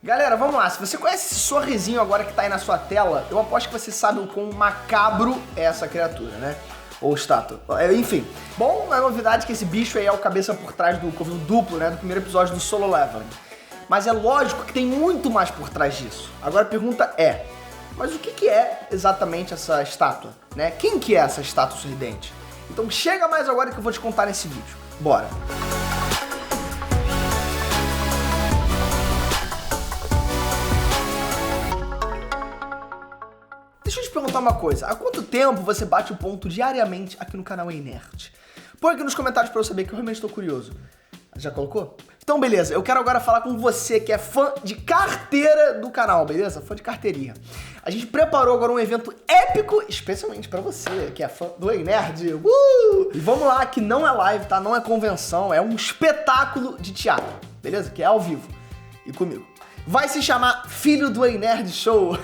Galera, vamos lá. Se você conhece esse sorrisinho agora que tá aí na sua tela, eu aposto que você sabe o quão macabro é essa criatura, né? Ou estátua. Enfim. Bom, a novidade é que esse bicho aí é o cabeça por trás do Covil Duplo, né? Do primeiro episódio do Solo Leveling. Mas é lógico que tem muito mais por trás disso. Agora a pergunta é, mas o que é exatamente essa estátua, né? Quem que é essa estátua sorridente? Então chega mais agora que eu vou te contar nesse vídeo. Bora! Deixa eu te perguntar uma coisa, há quanto tempo você bate o ponto diariamente aqui no canal Inert? Põe aqui nos comentários pra eu saber que eu realmente tô curioso. Já colocou? Então beleza, eu quero agora falar com você que é fã de carteira do canal, beleza? Fã de carteirinha. A gente preparou agora um evento épico, especialmente pra você que é fã do Ei Nerd. E vamos lá, que não é live, tá? Não é convenção, é um espetáculo de teatro, beleza? Que é ao vivo e comigo. Vai se chamar Filho do Ei Nerd Show.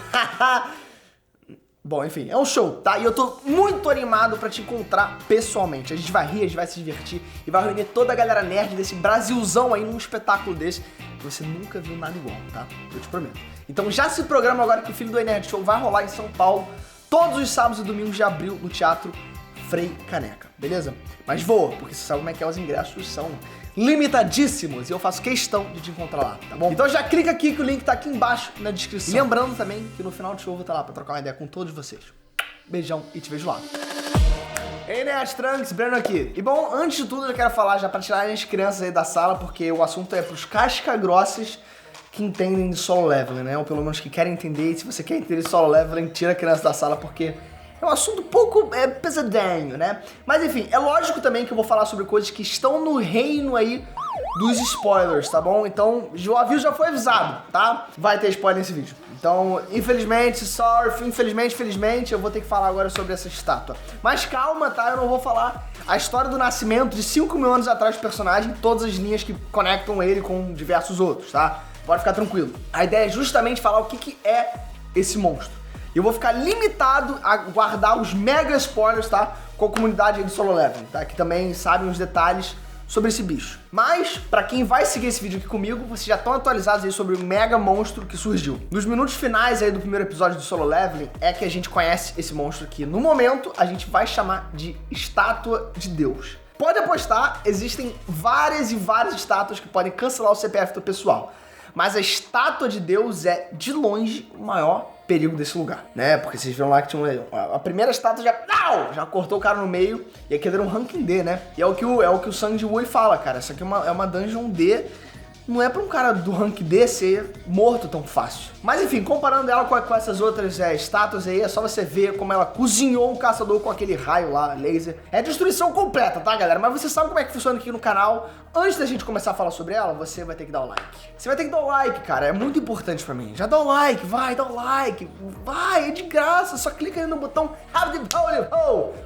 Bom, enfim, é um show, tá? E eu tô muito animado pra te encontrar pessoalmente. A gente vai rir, a gente vai se divertir e vai reunir toda a galera nerd desse Brasilzão aí num espetáculo desse que você nunca viu nada igual, tá? Eu te prometo. Então já se programa agora que o Filho do Nerd Show vai rolar em São Paulo todos os sábados e domingos de abril no Teatro Frei Caneca, beleza? Mas voa, porque você sabe como é que é, os ingressos são limitadíssimos e eu faço questão de te encontrar lá, tá bom? Então já clica aqui que o link tá aqui embaixo na descrição. E lembrando também que no final do show eu vou estar lá pra trocar uma ideia com todos vocês. Beijão e te vejo lá. Ei, Nerd Trunks, Breno aqui. E bom, antes de tudo eu quero falar já pra tirar as crianças aí da sala, porque o assunto é pros casca-grossas que entendem de solo leveling, né? Ou pelo menos que querem entender. E se você quer entender de solo leveling, tira a criança da sala, porque é um assunto um pouco pesadinho, né? Mas enfim, é lógico também que eu vou falar sobre coisas que estão no reino aí dos spoilers, tá bom? Então, o aviso já foi avisado, tá? Vai ter spoiler nesse vídeo. Então, infelizmente, felizmente, eu vou ter que falar agora sobre essa estátua. Mas calma, tá? Eu não vou falar a história do nascimento de 5.000 anos atrás do personagem, todas as linhas que conectam ele com diversos outros, tá? Pode ficar tranquilo. A ideia é justamente falar o que é esse monstro. E eu vou ficar limitado a guardar os mega spoilers, tá? Com a comunidade aí do Solo Leveling, tá? Que também sabem os detalhes sobre esse bicho. Mas, pra quem vai seguir esse vídeo aqui comigo, vocês já estão atualizados aí sobre o mega monstro que surgiu. Nos minutos finais aí do primeiro episódio do Solo Leveling, é que a gente conhece esse monstro que, no momento, a gente vai chamar de Estátua de Deus. Pode apostar, existem várias e várias estátuas que podem cancelar o CPF do pessoal. Mas a Estátua de Deus é, de longe, o maior perigo desse lugar, né? Porque vocês viram lá que tinha a primeira estátua já cortou o cara no meio e aquilo era um ranking D, né? E é o que o Sang Woo fala, cara. Isso aqui é uma dungeon D. Não é pra um cara do rank D ser morto tão fácil. Mas enfim, comparando ela com essas outras estátuas aí, é só você ver como ela cozinhou um caçador com aquele raio lá, laser. É destruição completa, tá, galera? Mas você sabe como é que funciona aqui no canal. Antes da gente começar a falar sobre ela, você vai ter que dar o like. Você vai ter que dar o like, cara. É muito importante pra mim. Já dá o like, vai, dá o like. Vai, é de graça. Só clica aí no botão.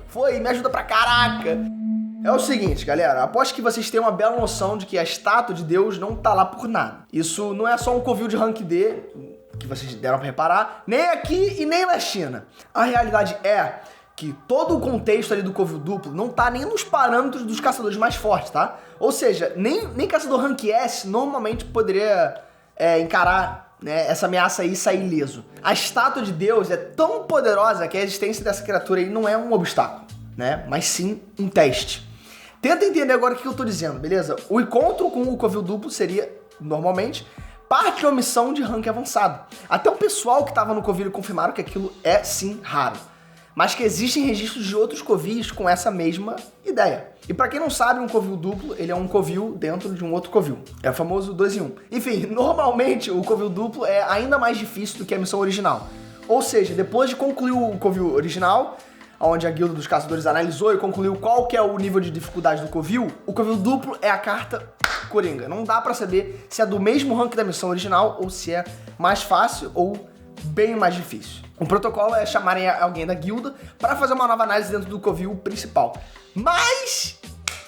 Foi, me ajuda pra caraca. É o seguinte, galera, aposto que vocês têm uma bela noção de que a estátua de Deus não tá lá por nada. Isso não é só um covil de rank D, que vocês deram pra reparar, nem aqui e nem na China. A realidade é que todo o contexto ali do covil duplo não tá nem nos parâmetros dos caçadores mais fortes, tá? Ou seja, nem caçador rank S normalmente poderia encarar, né, essa ameaça aí e sair ileso. A estátua de Deus é tão poderosa que a existência dessa criatura aí não é um obstáculo, né? Mas sim um teste. Tenta entender agora o que eu tô dizendo, beleza? O encontro com o covil duplo seria, normalmente, parte de uma missão de rank avançado. Até o pessoal que tava no covil confirmaram que aquilo é sim raro. Mas que existem registros de outros covis com essa mesma ideia. E pra quem não sabe, um covil duplo, ele é um covil dentro de um outro covil. É o famoso 2 em 1. Enfim, normalmente o covil duplo é ainda mais difícil do que a missão original. Ou seja, depois de concluir o covil original, onde a Guilda dos Caçadores analisou e concluiu qual que é o nível de dificuldade do covil, o covil duplo é a carta coringa. Não dá pra saber se é do mesmo rank da missão original ou se é mais fácil ou bem mais difícil. O protocolo é chamarem alguém da guilda para fazer uma nova análise dentro do covil principal. Mas,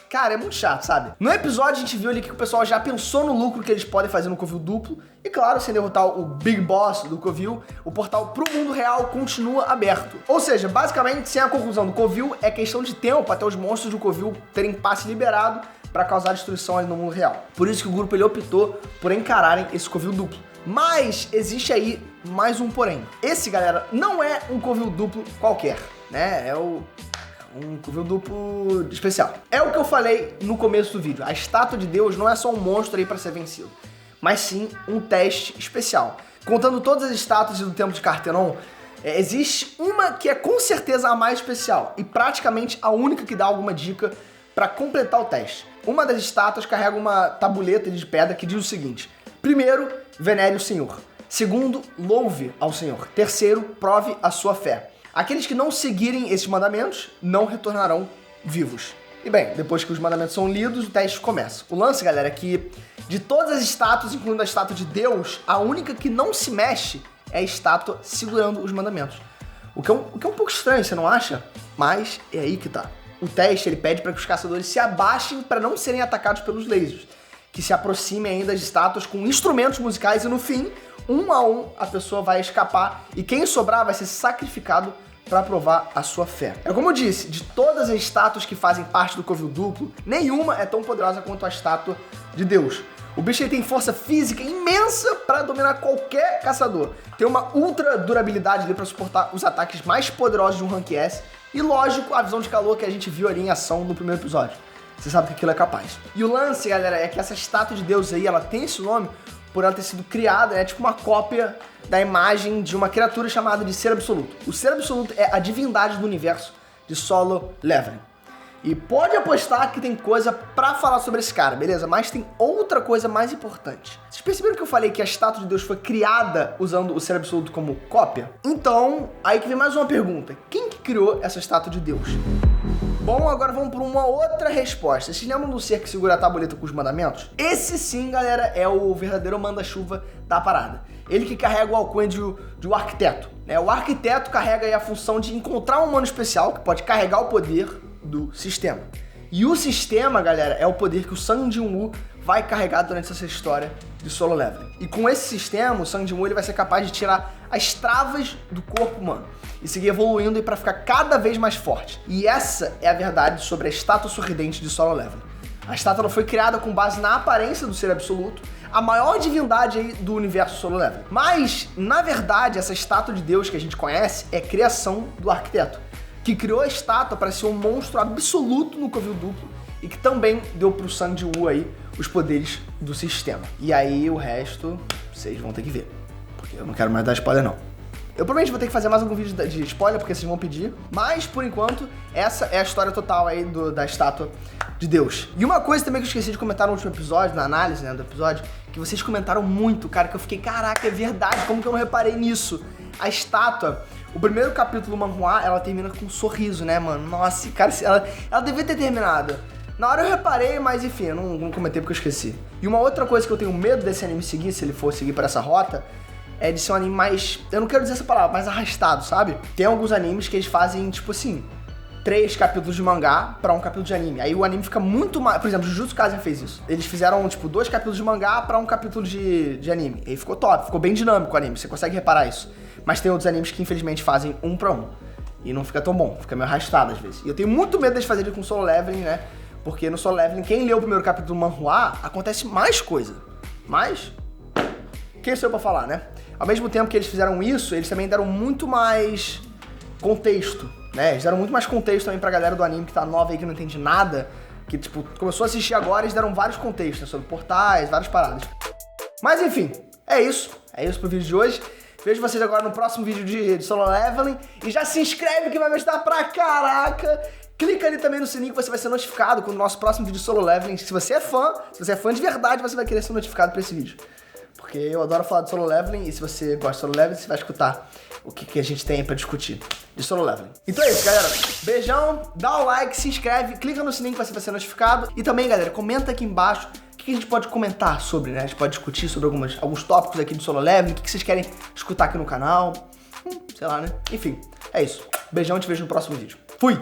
cara, é muito chato, sabe? No episódio a gente viu ali que o pessoal já pensou no lucro que eles podem fazer no covil duplo. E claro, sem derrotar o Big Boss do covil, o portal pro mundo real continua aberto. Ou seja, basicamente, sem a conclusão do covil, é questão de tempo até os monstros do covil terem passe liberado para causar destruição ali no mundo real. Por isso que o grupo ele optou por encararem esse covil duplo. Mas existe aí mais um porém. Esse, galera, não é um covil duplo qualquer, né? É um covil duplo especial. É o que eu falei no começo do vídeo. A estátua de Deus não é só um monstro aí para ser vencido, mas sim um teste especial. Contando todas as estátuas do Templo de Cartenon, existe uma que é com certeza a mais especial e praticamente a única que dá alguma dica para completar o teste. Uma das estátuas carrega uma tabuleta de pedra que diz o seguinte: primeiro, venere o Senhor. Segundo, louve ao Senhor. Terceiro, prove a sua fé. Aqueles que não seguirem esses mandamentos não retornarão vivos. E bem, depois que os mandamentos são lidos, o teste começa. O lance, galera, é que de todas as estátuas, incluindo a estátua de Deus, a única que não se mexe é a estátua segurando os mandamentos. O que é um pouco estranho, você não acha? Mas é aí que tá. O teste, ele pede para que os caçadores se abaixem para não serem atacados pelos lasers, que se aproximem ainda das estátuas com instrumentos musicais e no fim, um a um, a pessoa vai escapar e quem sobrar vai ser sacrificado para provar a sua fé. É como eu disse, de todas as estátuas que fazem parte do covil duplo, nenhuma é tão poderosa quanto a estátua de Deus. O bicho ele tem força física imensa para dominar qualquer caçador. Tem uma ultra durabilidade ali para suportar os ataques mais poderosos de um Rank S. E lógico, a visão de calor que a gente viu ali em ação no primeiro episódio. Você sabe que aquilo é capaz. E o lance, galera, é que essa estátua de Deus aí, ela tem esse nome por ela ter sido criada, né, tipo uma cópia da imagem de uma criatura chamada de Ser Absoluto. O Ser Absoluto é a divindade do universo de Solo Leveling. E pode apostar que tem coisa pra falar sobre esse cara, beleza? Mas tem outra coisa mais importante. Vocês perceberam que eu falei que a estátua de Deus foi criada usando o Ser Absoluto como cópia? Então, aí que vem mais uma pergunta. Quem que criou essa estátua de Deus? Bom, agora vamos para uma outra resposta. Vocês lembram do ser que segura a tabuleta com os mandamentos? Esse sim, galera, é o verdadeiro manda-chuva da parada. Ele que carrega o alcunha de um arquiteto, né? O arquiteto carrega aí a função de encontrar um humano especial que pode carregar o poder do sistema. E o sistema, galera, é o poder que o Sang Jin-woo vai carregar durante essa história de Solo Leveling. E com esse sistema, o Sang Jin-woo ele vai ser capaz de tirar as travas do corpo humano e seguir evoluindo para ficar cada vez mais forte. E essa é a verdade sobre a estátua sorridente de Solo Leveling. A estátua ela foi criada com base na aparência do Ser Absoluto, a maior divindade aí do universo Solo Leveling. Mas, na verdade, essa estátua de Deus que a gente conhece é criação do arquiteto, que criou a estátua para ser um monstro absoluto no covil duplo e que também deu pro Sang Jin-woo aí os poderes do sistema. E aí o resto vocês vão ter que ver, porque eu não quero mais dar spoiler não. Eu provavelmente vou ter que fazer mais algum vídeo de spoiler, porque vocês vão pedir, mas por enquanto essa é a história total aí da estátua de Deus. E uma coisa também que eu esqueci de comentar no último episódio, na análise, né, do episódio, que vocês comentaram muito, cara, que eu fiquei, caraca, é verdade, como que eu não reparei nisso? A estátua, o primeiro capítulo do manhwa, ela termina com um sorriso, né, mano? Nossa, cara, ela devia ter terminado. Na hora eu reparei, mas enfim, eu não comentei porque eu esqueci. E uma outra coisa que eu tenho medo desse anime seguir, se ele for seguir por essa rota, é de ser um anime mais, eu não quero dizer essa palavra, mais arrastado, sabe? Tem alguns animes que eles fazem, tipo assim, 3 capítulos de mangá pra um capítulo de anime. Aí o anime fica muito mais, por exemplo, Jujutsu Kaisen fez isso. Eles fizeram, tipo, 2 capítulos de mangá pra um capítulo de anime. E aí ficou top, ficou bem dinâmico o anime, você consegue reparar isso. Mas tem outros animes que infelizmente fazem 1 pra 1. E não fica tão bom, fica meio arrastado às vezes. E eu tenho muito medo deles fazerem com Solo Leveling, né? Porque no Solo Leveling, quem leu o primeiro capítulo do manhwa, acontece mais coisa. Mas, quem sou eu pra falar, né? Ao mesmo tempo que eles fizeram isso, eles também deram muito mais contexto, né? Eles deram muito mais contexto também pra galera do anime que tá nova aí, que não entende nada, que, tipo, começou a assistir agora, eles deram vários contextos, né? Sobre portais, várias paradas. Mas, enfim, é isso pro vídeo de hoje. Vejo vocês agora no próximo vídeo de Solo Leveling. E já se inscreve que vai me ajudar pra caraca. Clica ali também no sininho que você vai ser notificado quando o nosso próximo vídeo de Solo Leveling. Se você é fã de verdade, você vai querer ser notificado pra esse vídeo. Porque eu adoro falar de Solo Leveling e se você gosta de Solo Leveling, você vai escutar o que a gente tem pra discutir de Solo Leveling. Então é isso, galera. Beijão, dá o like, se inscreve, clica no sininho que você vai ser notificado. E também, galera, comenta aqui embaixo o que a gente pode comentar sobre, né? A gente pode discutir sobre alguns tópicos aqui de Solo Leveling, o que vocês querem escutar aqui no canal. Sei lá, né? Enfim, é isso. Beijão, te vejo no próximo vídeo. Fui!